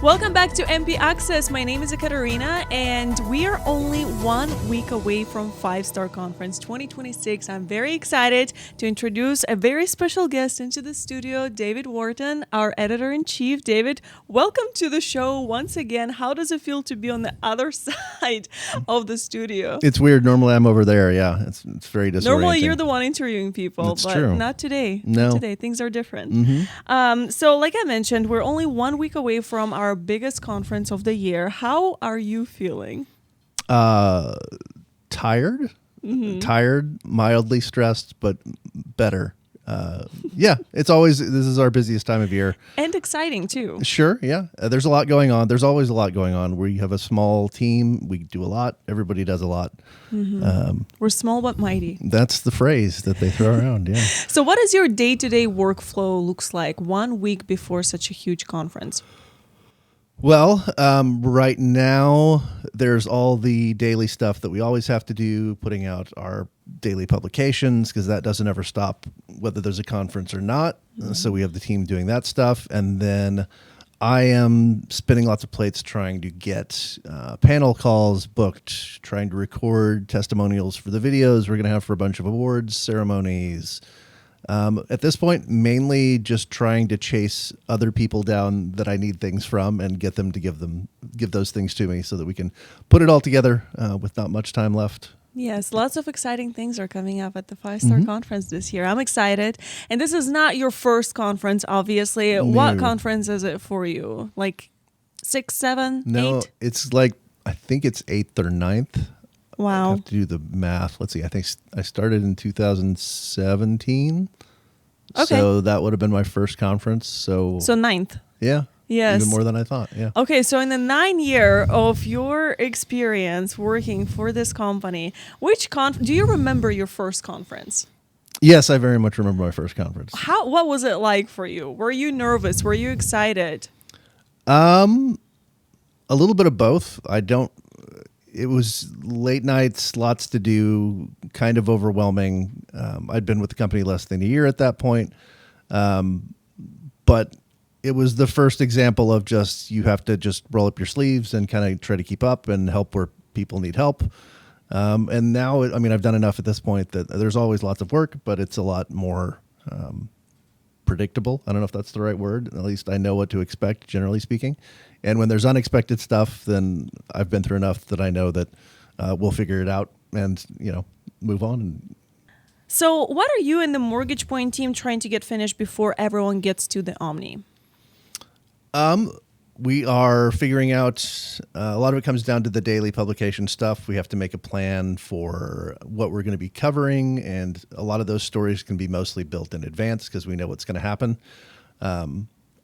Welcome back to MP Access. My name is Ekaterina, and we are only 1 week away from 5-Star Conference 2026. I'm very excited to introduce a very special guest into the studio, David Wharton, our editor-in-chief. David, welcome to the show once again. How does it feel to be on the other side of the studio? It's weird. Normally I'm over there. Yeah, it's very disorienting. Normally you're the one interviewing people, That's but true. not today. No. Not today. Things are different. So like I mentioned, we're only 1 week away from our biggest conference of the year. How are you feeling? Tired, mildly stressed, but better. Yeah, this is our busiest time of year. And exciting too. Sure, yeah. There's a lot going on. There's always a lot going on. We have a small team. We do a lot. Everybody does a lot. We're small but mighty. That's the phrase that they throw around, yeah. So what is your day-to-day workflow looks like 1 week before such a huge conference? Well, right now, there's all the daily stuff that we always have to do, putting out our daily publications, because that doesn't ever stop, whether there's a conference or not. So we have the team doing that stuff. And then I am spinning lots of plates trying to get panel calls booked, trying to record testimonials for the videos we're going to have for a bunch of awards ceremonies. At this point, mainly just trying to chase other people down that I need things from and get them to give those things to me so that we can put it all together with not much time left. Yes, lots of exciting things are coming up at the 5-Star Conference this year. I'm excited. And this is not your first conference, obviously. No. What conference is it for you? Like 6, 7, 8? No, it's like, I think it's 8th or 9th. Wow. I have to do the math. Let's see. I think I started in 2017. Okay. So that would have been my first conference. So 9th. yeah. Yes. Even more than I thought. Yeah. Okay, so in the 9 year of your experience working for this company, do you remember your first conference? Yes, I very much remember my first conference. What was it like for you? Were you nervous? Were you excited? A little bit of both. It was late nights, lots to do, kind of overwhelming. I'd been with the company less than a year at that point. But it was the first example of you have to just roll up your sleeves and kind of try to keep up and help where people need help. And now, I've done enough at this point that there's always lots of work, but it's a lot more predictable. I don't know if that's the right word. At least I know what to expect, generally speaking. And when there's unexpected stuff, then I've been through enough that I know that we'll figure it out and, move on. So what are you and the Mortgage Point team trying to get finished before everyone gets to the Omni? We are figuring out, a lot of it comes down to the daily publication stuff. We have to make a plan for what we're going to be covering, and a lot of those stories can be mostly built in advance because we know what's going to happen.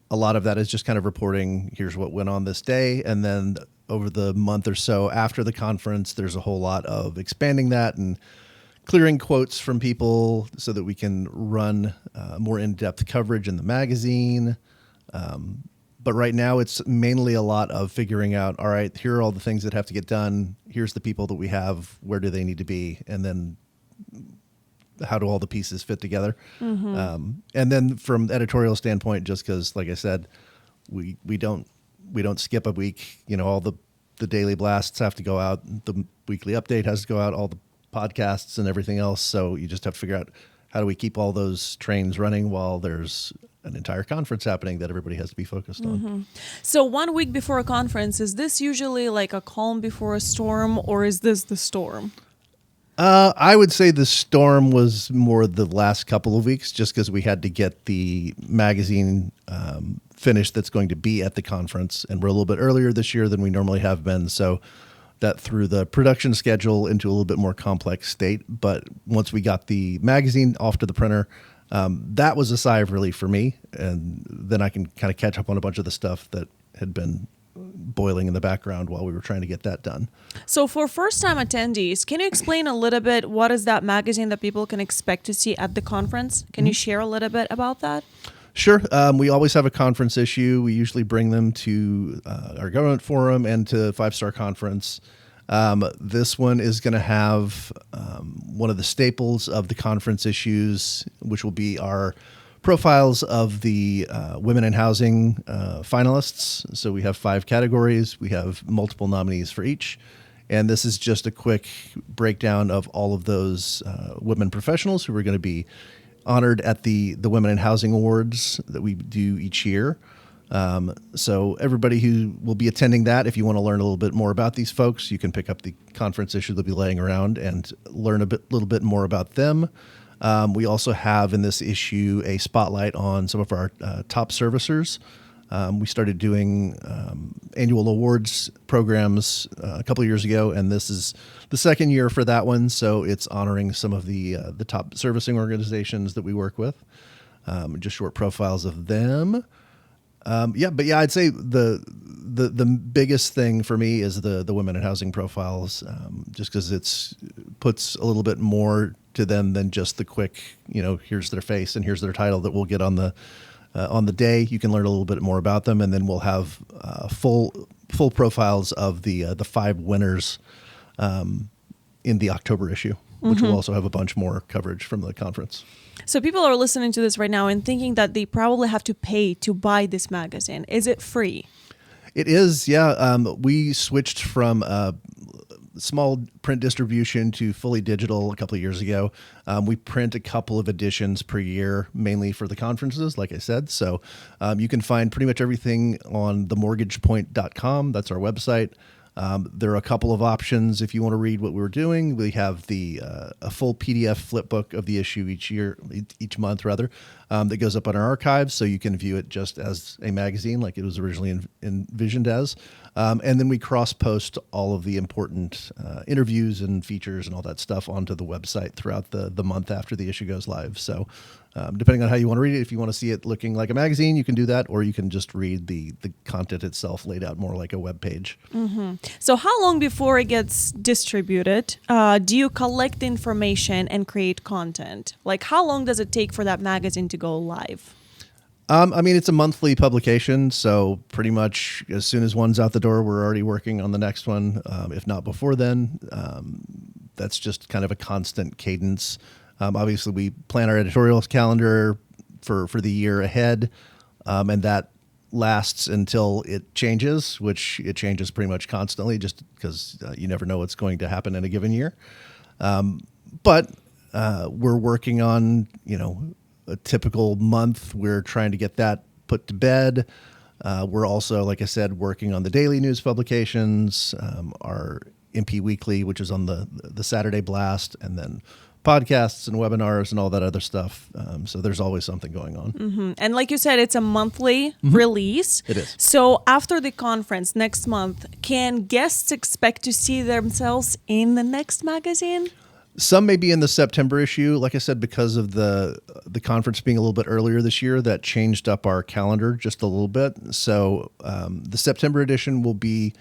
A lot of that is just kind of reporting, here's what went on this day, and then over the month or so after the conference, there's a whole lot of expanding that and clearing quotes from people so that we can run more in-depth coverage in the magazine. But right now, it's mainly a lot of figuring out, all right, here are all the things that have to get done. Here's the people that we have. Where do they need to be? And then how do all the pieces fit together? And then from editorial standpoint, just because, like I said, we don't skip a week. All the daily blasts have to go out. The weekly update has to go out. All the podcasts and everything else. So you just have to figure out, how do we keep all those trains running while there's an entire conference happening that everybody has to be focused on. So 1 week before a conference, is this usually like a calm before a storm, or is this the storm? I would say the storm was more the last couple of weeks, just because we had to get the magazine finished that's going to be at the conference. And we're a little bit earlier this year than we normally have been. So that threw the production schedule into a little bit more complex state. But once we got the magazine off to the printer, that was a sigh of relief for me. And then I can kind of catch up on a bunch of the stuff that had been boiling in the background while we were trying to get that done. So for first-time attendees, can you explain a little bit what is that magazine that people can expect to see at the conference? Can you share a little bit about that? Sure. We always have a conference issue. We usually bring them to our government forum and to 5-Star Conference. This one is going to have one of the staples of the conference issues, which will be our profiles of the women in housing finalists. So we have 5 categories. We have multiple nominees for each. And this is just a quick breakdown of all of those women professionals who are going to be honored at the Women in Housing Awards that we do each year. So everybody who will be attending that, if you want to learn a little bit more about these folks, you can pick up the conference issue they'll be laying around and learn little bit more about them. We also have in this issue a spotlight on some of our top servicers. We started doing annual awards programs a couple of years ago, and this is the second year for that one. So it's honoring some of the top servicing organizations that we work with. Just short profiles of them. I'd say the biggest thing for me is the women in housing profiles, just because it's puts a little bit more to them than just the quick, here's their face and here's their title that we'll get on the day. You can learn a little bit more about them, and then we'll have full profiles of the 5 winners in the October issue, which will also have a bunch more coverage from the conference. So people are listening to this right now and thinking that they probably have to pay to buy this magazine. Is it free? It is, yeah. We switched from small print distribution to fully digital a couple of years ago. We print a couple of editions per year, mainly for the conferences, like I said. So you can find pretty much everything on themortgagepoint.com. That's our website. There are a couple of options if you want to read what we're doing. We have a full PDF flip book of the issue each month that goes up on our archives, so you can view it just as a magazine like it was originally envisioned as. And then we cross-post all of the important interviews and features and all that stuff onto the website throughout the month after the issue goes live. So depending on how you want to read it, if you want to see it looking like a magazine, you can do that, or you can just read the content itself laid out more like a web page. Mm-hmm. So how long before it gets distributed do you collect the information and create content? Like, how long does it take for that magazine to go live? It's a monthly publication, so pretty much as soon as one's out the door, we're already working on the next one, if not before then. That's just kind of a constant cadence. Obviously, we plan our editorial calendar for the year ahead, and that lasts until it changes, which it changes pretty much constantly just because you never know what's going to happen in a given year. But we're working on, a typical month. We're trying to get that put to bed. We're also, like I said, working on the daily news publications, our MP Weekly, which is on the Saturday blast, and then podcasts and webinars and all that other stuff. So there's always something going on. Mm-hmm. And like you said, it's a monthly release. It is. So after the conference next month, can guests expect to see themselves in the next magazine? Some may be in the September issue. Like I said, because of the conference being a little bit earlier this year, that changed up our calendar just a little bit. So the September edition will be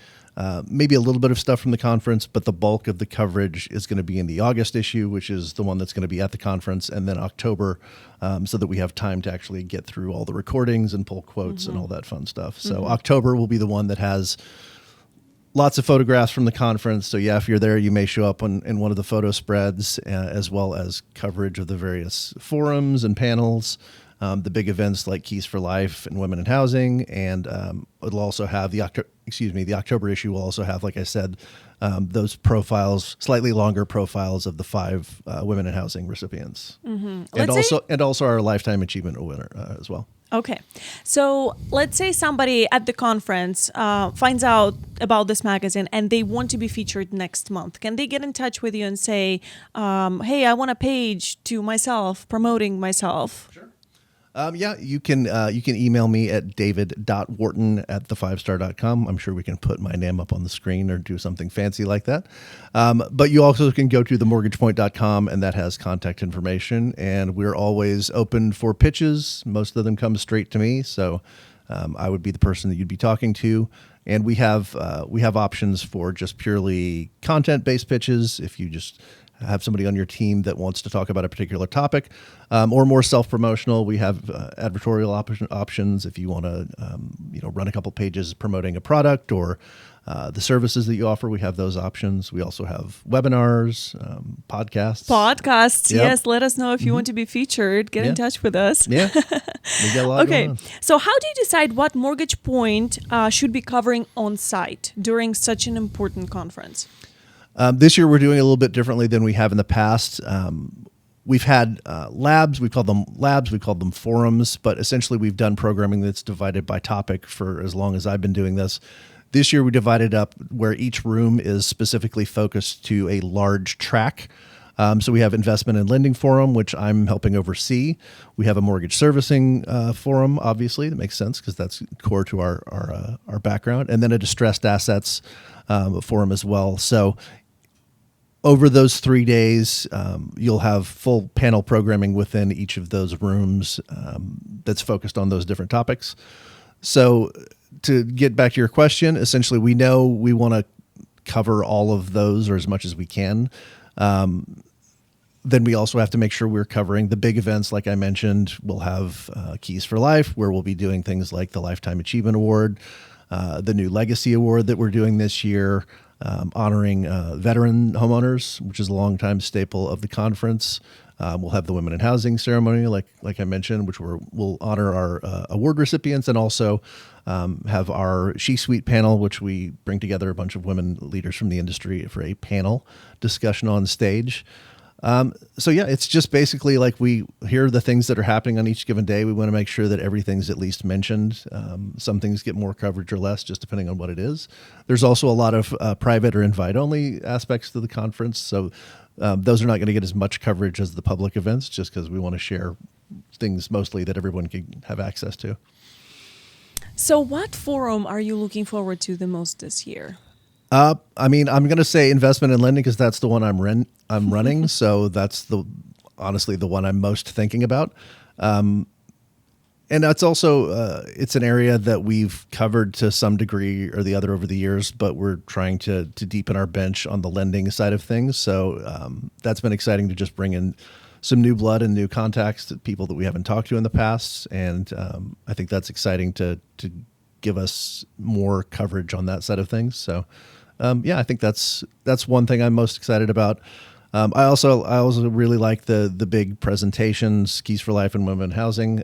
maybe a little bit of stuff from the conference, but the bulk of the coverage is going to be in the August issue, which is the one that's going to be at the conference, and then October, so that we have time to actually get through all the recordings and pull quotes and all that fun stuff. So October will be the one that has lots of photographs from the conference. So yeah, if you're there, you may show up in one of the photo spreads, as well as coverage of the various forums and panels, the big events like Keys for Life and Women in Housing. And it'll also have the October issue will also have, like I said, those profiles, slightly longer profiles of the 5 Women in Housing recipients. And also our Lifetime Achievement winner as well. Okay. So let's say somebody at the conference finds out about this magazine and they want to be featured next month. Can they get in touch with you and say, hey, I want a page to myself, promoting myself? Sure. You can email me at david.wharton@thefivestar.com. I'm sure we can put my name up on the screen or do something fancy like that. But you also can go to themortgagepoint.com, and that has contact information. And we're always open for pitches. Most of them come straight to me, so I would be the person that you'd be talking to. And we have options for just purely content-based pitches. If you just have somebody on your team that wants to talk about a particular topic, or more self-promotional, we have advertorial options if you want to run a couple pages promoting a product or the services that you offer. We have those options. We also have webinars, podcasts. Yep. Yes. Let us know if you want to be featured. Get in touch with us. Yeah, we got a lot going on. So how do you decide what mortgage point should be covering on site during such an important conference? This year, we're doing it a little bit differently than we have in the past. We've had labs. We call them labs. We call them forums. But essentially, we've done programming that's divided by topic for as long as I've been doing this. This year, we divided up where each room is specifically focused to a large track. So we have investment and lending forum, which I'm helping oversee. We have a mortgage servicing forum, obviously. That makes sense because that's core to our background. And then a distressed assets forum as well. So over those 3 days, you'll have full panel programming within each of those rooms that's focused on those different topics. So to get back to your question, essentially, we know we want to cover all of those or as much as we can. Then we also have to make sure we're covering the big events. Like I mentioned, we'll have Keys for Life, where we'll be doing things like the Lifetime Achievement Award, the new Legacy Award that we're doing this year, honoring veteran homeowners, which is a longtime staple of the conference. We'll have the Women in Housing ceremony, like I mentioned, which we'll honor our award recipients, and also have our She Suite panel, which we bring together a bunch of women leaders from the industry for a panel discussion on stage. So yeah, it's just basically like we hear the things that are happening on each given day. We want to make sure that everything's at least mentioned. Some things get more coverage or less, just depending on what it is. There's also a lot of private or invite-only aspects to the conference. So those are not going to get as much coverage as the public events, just because we want to share things mostly that everyone can have access to. So what forum are you looking forward to the most this year? I'm going to say investment and lending because that's the one I'm running. So that's honestly the one I'm most thinking about. And that's also, it's an area that we've covered to some degree or the other over the years, but we're trying to deepen our bench on the lending side of things. So that's been exciting to just bring in some new blood and new contacts to people that we haven't talked to in the past. And I think that's exciting to give us more coverage on that side of things. So I think that's one thing I'm most excited about. I also really like the big presentations, Keys for Life and Women in Housing.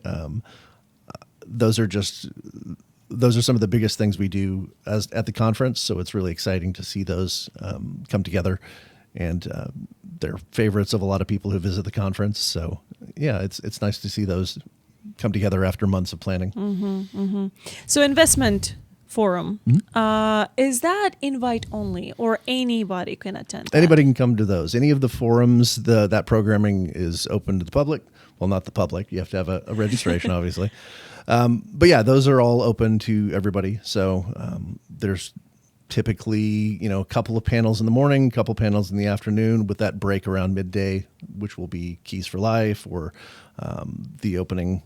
Those are some of the biggest things we do at the conference. So it's really exciting to see those come together, and they're favorites of a lot of people who visit the conference. So yeah, it's nice to see those come together after months of planning. Mm-hmm, mm-hmm. So investment forum, is that invite only or anybody can attend that? Anybody can come to those. Any of the forums, that programming is open to the public. Well, not the public. You have to have a registration, obviously. But yeah, those are all open to everybody. So there's typically, a couple of panels in the morning, a couple panels in the afternoon, with that break around midday, which will be Keys for Life or the opening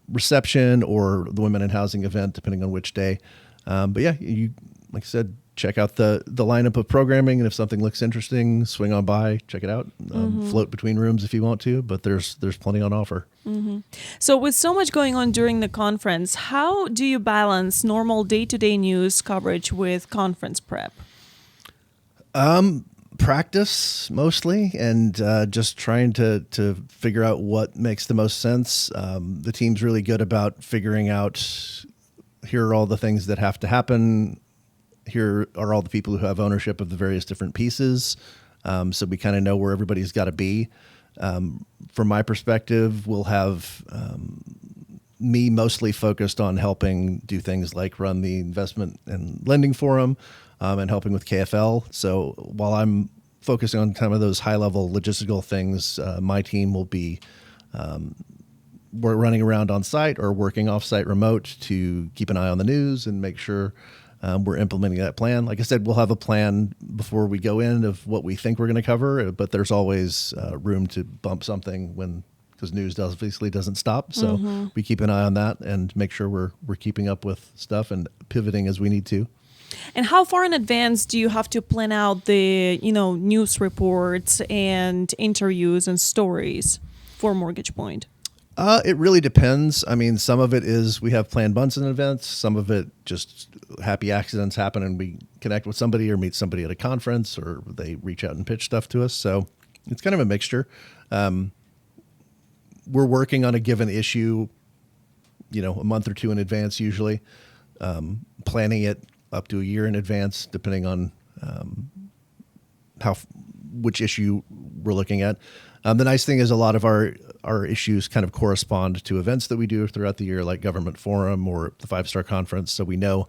reception or the Women in Housing event, depending on which day. But yeah, you, like I said, check out the lineup of programming, and if something looks interesting, swing on by, check it out. Float between rooms if you want to, but there's plenty on offer. Mm-hmm. So with so much going on during the conference, how do you balance normal day-to-day news coverage with conference prep? Practice mostly, and just trying to figure out what makes the most sense. The team's really good about figuring out, here are all the things that have to happen. Here are all the people who have ownership of the various different pieces. So we kind of know where everybody's got to be. From my perspective, we'll have me mostly focused on helping do things like run the investment and lending forum, and helping with KFL. So while I'm focusing on kind of those high-level logistical things, my team will be we're running around on site or working off-site remote to keep an eye on the news and make sure we're implementing that plan. Like I said, we'll have a plan before we go in of what we think we're going to cover, but there's always room to bump something because news obviously doesn't stop. So we keep an eye on that and make sure we're keeping up with stuff and pivoting as we need to. And how far in advance do you have to plan out the, news reports and interviews and stories for Mortgage Point? It really depends. I mean, some of it is we have planned months in advance. Some of it just happy accidents happen and we connect with somebody or meet somebody at a conference or they reach out and pitch stuff to us. So it's kind of a mixture. We're working on a given issue, a month or two in advance usually, planning it up to a year in advance, depending on which issue we're looking at. The nice thing is a lot of our issues kind of correspond to events that we do throughout the year, like Government Forum or the 5-Star Conference. So we know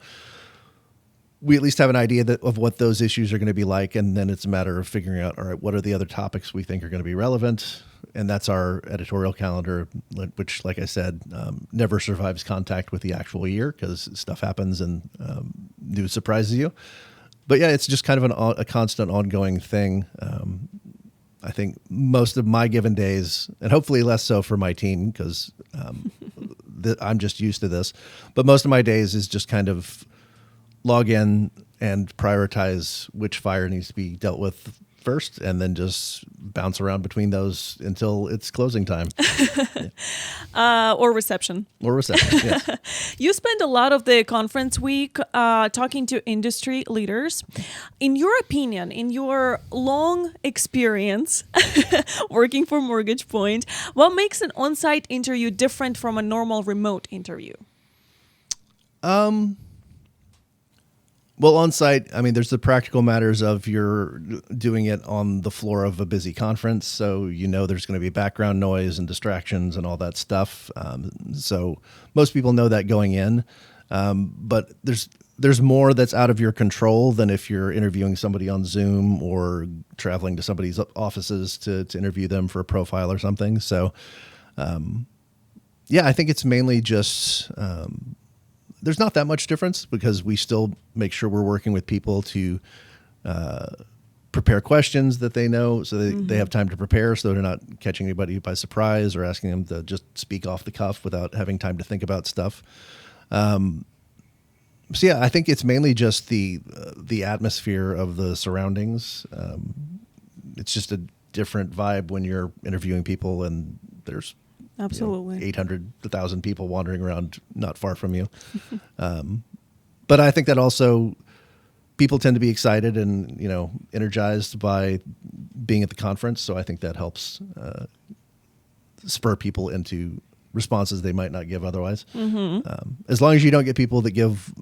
we at least have an idea of what those issues are going to be like. And then it's a matter of figuring out, all right, what are the other topics we think are going to be relevant? And that's our editorial calendar, which, like I said, never survives contact with the actual year because stuff happens and news surprises you. But yeah, it's just kind of a constant ongoing thing. I think most of my given days, and hopefully less so for my team because I'm just used to this, but most of my days is just kind of log in and prioritize which fire needs to be dealt with first and then just bounce around between those until it's closing time. Or reception. Yes. You spend a lot of the conference week talking to industry leaders. In your opinion, in your long experience working for Mortgage Point, what makes an on-site interview different from a normal remote interview? Well, on site, I mean, there's the practical matters of you're doing it on the floor of a busy conference. So, there's going to be background noise and distractions and all that stuff. So most people know that going in. But there's more that's out of your control than if you're interviewing somebody on Zoom or traveling to somebody's offices to interview them for a profile or something. So, I think it's mainly just... there's not that much difference because we still make sure we're working with people to prepare questions that they know so they have time to prepare so they're not catching anybody by surprise or asking them to just speak off the cuff without having time to think about stuff. I think it's mainly just the atmosphere of the surroundings. It's just a different vibe when you're interviewing people and there's Absolutely. 800 to 1,000 people wandering around not far from you. But I think that also people tend to be excited and, energized by being at the conference. So I think that helps spur people into responses they might not give otherwise. As long as you don't get people that give,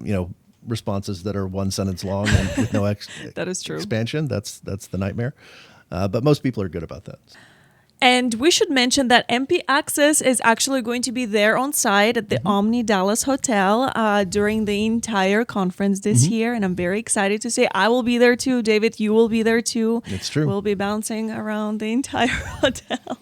responses that are one sentence long and with no that is true. expansion, that's the nightmare. But most people are good about that. And we should mention that MP Access is actually going to be there on site at the Omni Dallas Hotel during the entire conference this year. And I'm very excited to say I will be there too. David, you will be there too. It's true. We'll be bouncing around the entire hotel.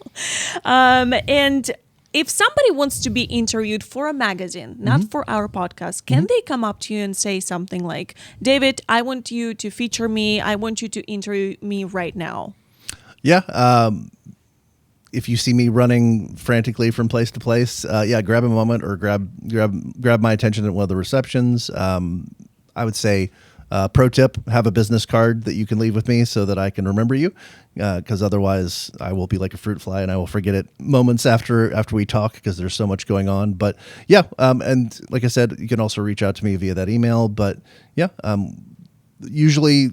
And if somebody wants to be interviewed for a magazine, not for our podcast, can they come up to you and say something like, David, I want you to feature me. I want you to interview me right now. Yeah. If you see me running frantically from place to place, grab a moment or grab my attention at one of the receptions. I would say, pro tip, have a business card that you can leave with me so that I can remember you, because otherwise I will be like a fruit fly and I will forget it moments after we talk because there's so much going on. But and like I said, you can also reach out to me via that email. But usually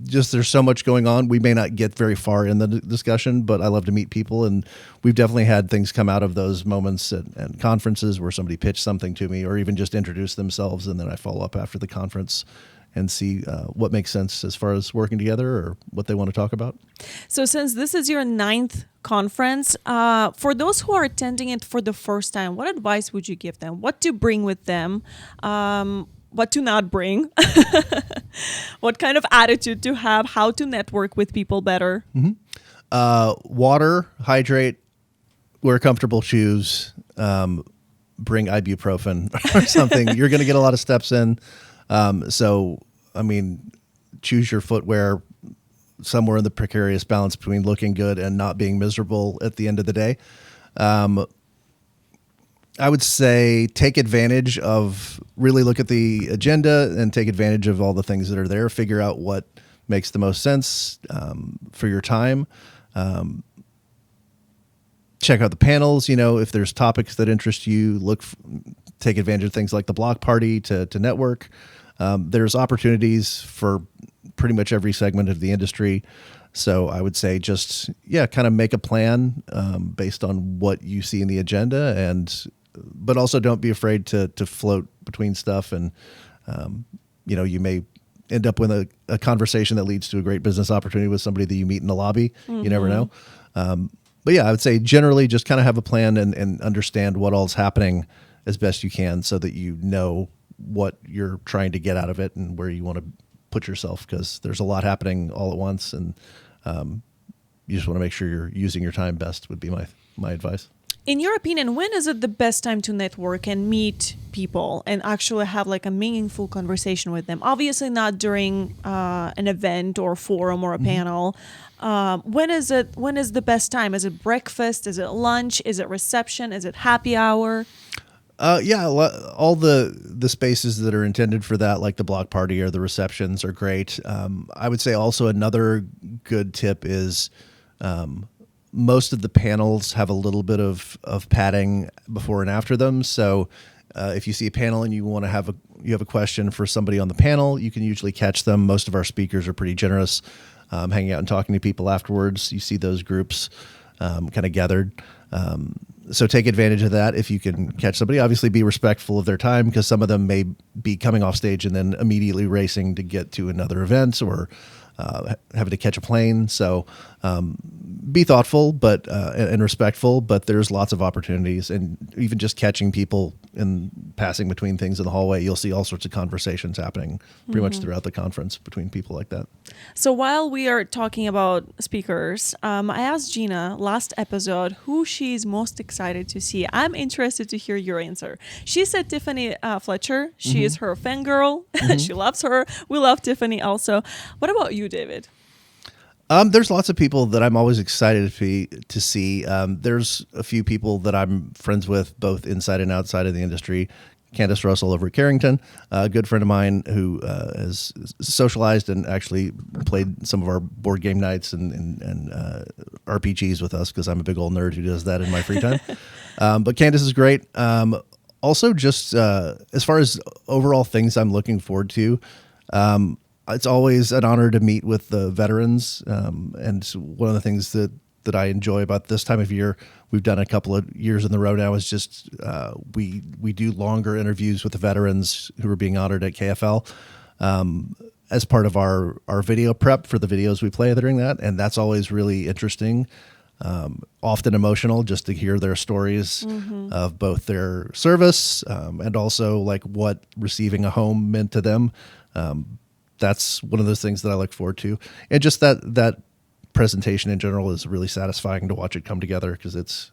just there's so much going on. We may not get very far in the discussion, but I love to meet people. And we've definitely had things come out of those moments at conferences where somebody pitched something to me or even just introduced themselves. And then I follow up after the conference and see what makes sense as far as working together or what they want to talk about. So since this is your 9th conference, for those who are attending it for the first time, what advice would you give them? What to bring with them? What to not bring? What kind of attitude to have? How to network with people better? Water, hydrate, wear comfortable shoes, bring ibuprofen or something. You're going to get a lot of steps in. Choose your footwear somewhere in the precarious balance between looking good and not being miserable at the end of the day. I would say take advantage of, really look at the agenda and take advantage of all the things that are there. Figure out what makes the most sense for your time. Check out the panels. If there's topics that interest you, take advantage of things like the block party to network. There's opportunities for pretty much every segment of the industry. So I would say just, kind of make a plan based on what you see in the agenda, but also don't be afraid to float between stuff. And, you may end up with a conversation that leads to a great business opportunity with somebody that you meet in the lobby. Mm-hmm. You never know. But I would say generally just kind of have a plan and understand what all's happening as best you can so that you know what you're trying to get out of it and where you want to put yourself, because there's a lot happening all at once, and you just want to make sure you're using your time best would be my advice. In your opinion, when is it the best time to network and meet people and actually have like a meaningful conversation with them? Obviously not during an event or forum or a panel. When is the best time? Is it breakfast? Is it lunch? Is it reception? Is it happy hour? All the spaces that are intended for that, like the block party or the receptions, are great. I would say also another good tip is most of the panels have a little bit of padding before and after them. So if you see a panel and you have a question for somebody on the panel, you can usually catch them. Most of our speakers are pretty generous, hanging out and talking to people afterwards. You see those groups kind of gathered. So take advantage of that if you can catch somebody. Obviously be respectful of their time, because some of them may be coming off stage and then immediately racing to get to another event or having to catch a plane. So be thoughtful and respectful, but there's lots of opportunities. And even just catching people and passing between things in the hallway, you'll see all sorts of conversations happening pretty much throughout the conference between people like that. So while we are talking about speakers, I asked Gina last episode who she's most excited to see. I'm interested to hear your answer. She said Tiffany Fletcher. She is her fangirl. She loves her. We love Tiffany also. What about you, David? There's lots of people that I'm always excited to see. There's a few people that I'm friends with, both inside and outside of the industry. Candace Russell over at Carrington, a good friend of mine who has socialized and actually played some of our board game nights and RPGs with us, because I'm a big old nerd who does that in my free time. But Candace is great. Also, just as far as overall things I'm looking forward to, it's always an honor to meet with the veterans. And one of the things that I enjoy about this time of year, we've done a couple of years in the row now, is just we do longer interviews with the veterans who are being honored at KFL as part of our video prep for the videos we play during that. And that's always really interesting, often emotional, just to hear their stories of both their service and also like what receiving a home meant to them. That's one of those things that I look forward to. And just that presentation in general is really satisfying to watch it come together, because it's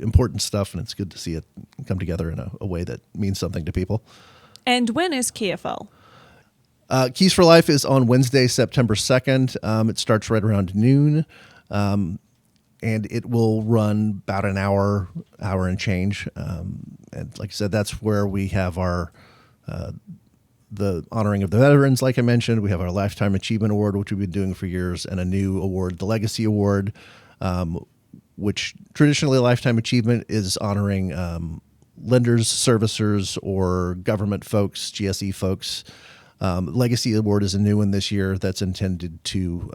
important stuff, and it's good to see it come together in a way that means something to people. And when is KFL? Keys for Life is on Wednesday, September 2nd. It starts right around noon, and it will run about an hour and change. And like I said, that's where we have our the honoring of the veterans, like I mentioned. We have our Lifetime Achievement Award, which we've been doing for years, and a new award, the Legacy Award, which traditionally Lifetime Achievement is honoring lenders, servicers, or government folks, GSE folks. Legacy Award is a new one this year that's intended to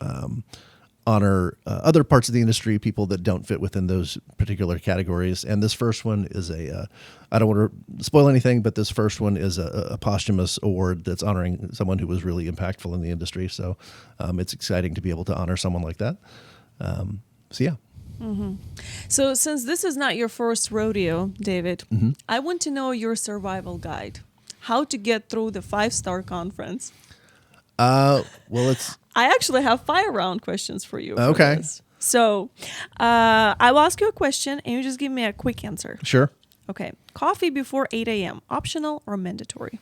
honor other parts of the industry, people that don't fit within those particular categories. And this first one is I don't want to spoil anything, but this first one is a posthumous award that's honoring someone who was really impactful in the industry. So it's exciting to be able to honor someone like that. Yeah. Mm-hmm. So since this is not your first rodeo, David, I want to know your survival guide. How to get through the 5-star conference. I actually have 5 round questions for you. Okay. So I will ask you a question and you just give me a quick answer. Sure. Okay. Coffee before 8 a.m., optional or mandatory?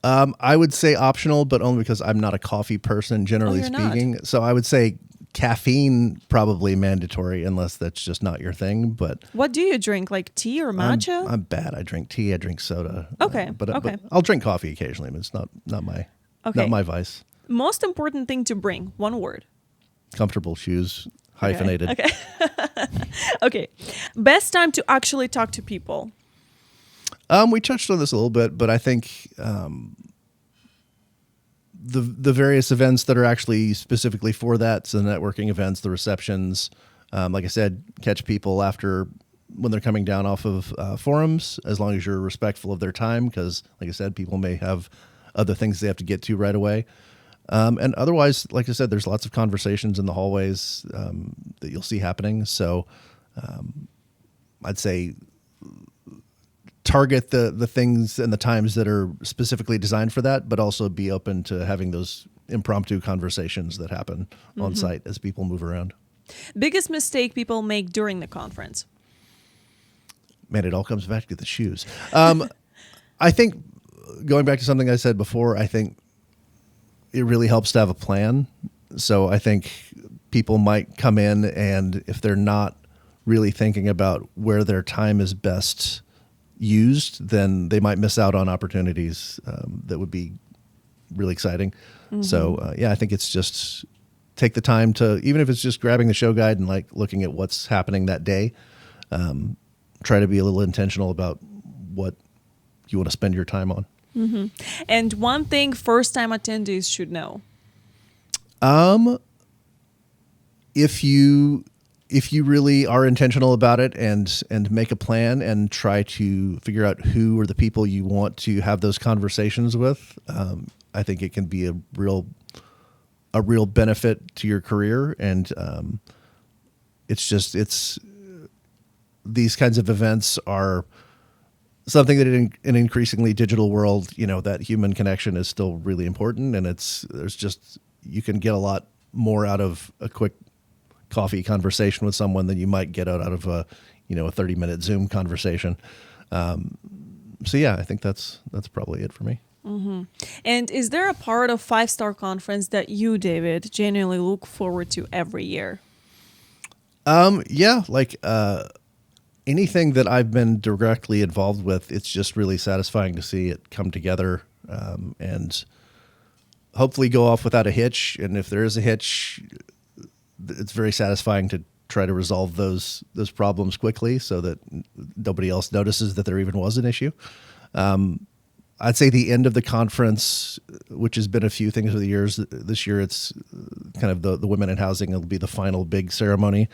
I would say optional, but only because I'm not a coffee person, generally speaking. Not. So I would say caffeine probably mandatory unless that's just not your thing. But What do you drink? Like tea or matcha? I'm bad. I drink tea. I drink soda. Okay, But okay. I'll drink coffee occasionally. But it's not my Okay. vice. Most important thing to bring, one word. Comfortable shoes, hyphenated. Okay. Okay. Best time to actually talk to people. We touched on this a little bit, but I think the various events that are actually specifically for that, so the networking events, the receptions, like I said, catch people after when they're coming down off of forums, as long as you're respectful of their time, because like I said, people may have other things they have to get to right away. And otherwise, like I said, there's lots of conversations in the hallways that you'll see happening. So I'd say target the things and the times that are specifically designed for that, but also be open to having those impromptu conversations that happen on site as people move around. Biggest mistake people make during the conference. Man, it all comes back to the shoes. I think going back to something I said before, I think it really helps to have a plan. So I think people might come in, and if they're not really thinking about where their time is best used, then they might miss out on opportunities that would be really exciting. So yeah, I think it's just take the time to, even if it's just grabbing the show guide and like looking at what's happening that day, try to be a little intentional about what you want to spend your time on. And one thing first-time attendees should know. If you really are intentional about it and make a plan and try to figure out who are the people you want to have those conversations with, I think it can be a real benefit to your career. And it's these kinds of events are something that in an increasingly digital world, that human connection is still really important. And you can get a lot more out of a quick coffee conversation with someone than you might get out of a 30-minute Zoom conversation. So yeah, I think that's probably it for me. And is there a part of 5-Star Conference that you, David, genuinely look forward to every year? Yeah, like anything that I've been directly involved with, it's just really satisfying to see it come together and hopefully go off without a hitch. And if there is a hitch, it's very satisfying to try to resolve those problems quickly so that nobody else notices that there even was an issue. I'd say the end of the conference, which has been a few things over the years, this year it's kind of the Women in Housing. It'll be the final big ceremony.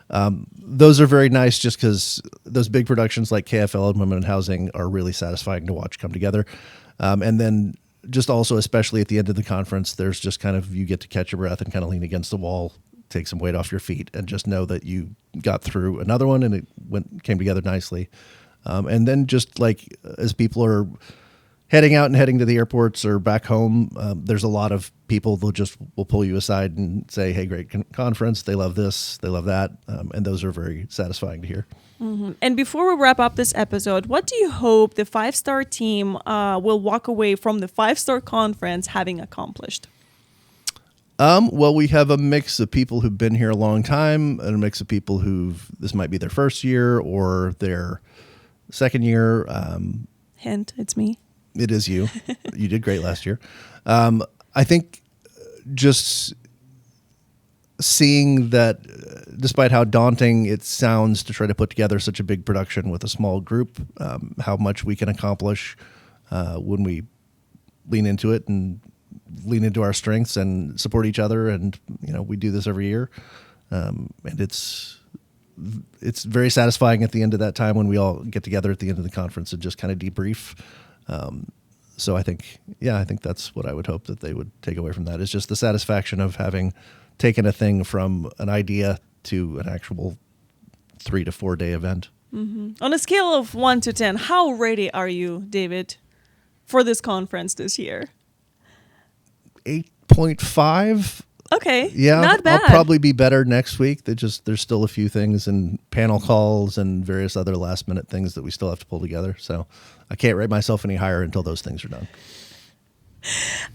Those are very nice just because those big productions like KFL and Women in Housing are really satisfying to watch come together. And then just also, especially at the end of the conference, there's just kind of, you get to catch your breath and kind of lean against the wall, take some weight off your feet, and just know that you got through another one and it came together nicely. And then just like as people are heading out and heading to the airports or back home, there's a lot of people will pull you aside and say, hey, great conference. They love this. They love that. And those are very satisfying to hear. And before we wrap up this episode, what do you hope the 5-Star team will walk away from the 5-Star Conference having accomplished? Well, we have a mix of people who've been here a long time and a mix of people this might be their first year or their second year. Hint, it's me. It is you. You did great last year. I think just seeing that despite how daunting it sounds to try to put together such a big production with a small group, how much we can accomplish when we lean into it and lean into our strengths and support each other. And, we do this every year. And it's very satisfying at the end of that time when we all get together at the end of the conference and just kind of debrief. So I think that's what I would hope that they would take away from that, is just the satisfaction of having taken a thing from an idea to an actual 3 to 4 day event. On a scale of 1 to 10, how ready are you, David, for this conference this year? 8.5. Okay. Yeah, not bad. I'll probably be better next week. There's still a few things and panel calls and various other last minute things that we still have to pull together. So I can't rate myself any higher until those things are done.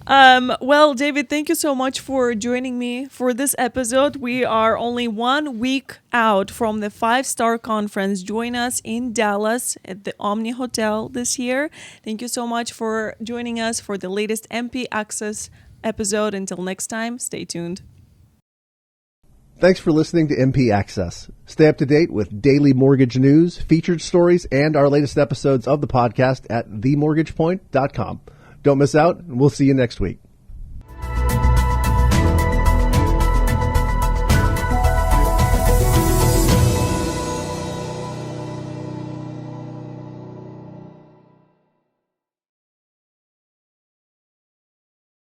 Well, David, thank you so much for joining me for this episode. We are only 1 week out from the 5-star conference. Join us in Dallas at the Omni Hotel this year. Thank you so much for joining us for the latest MP Access episode. Until next time, stay tuned. Thanks for listening to MP Access. Stay up to date with daily mortgage news, featured stories, and our latest episodes of the podcast at themortgagepoint.com. Don't miss out, and we'll see you next week.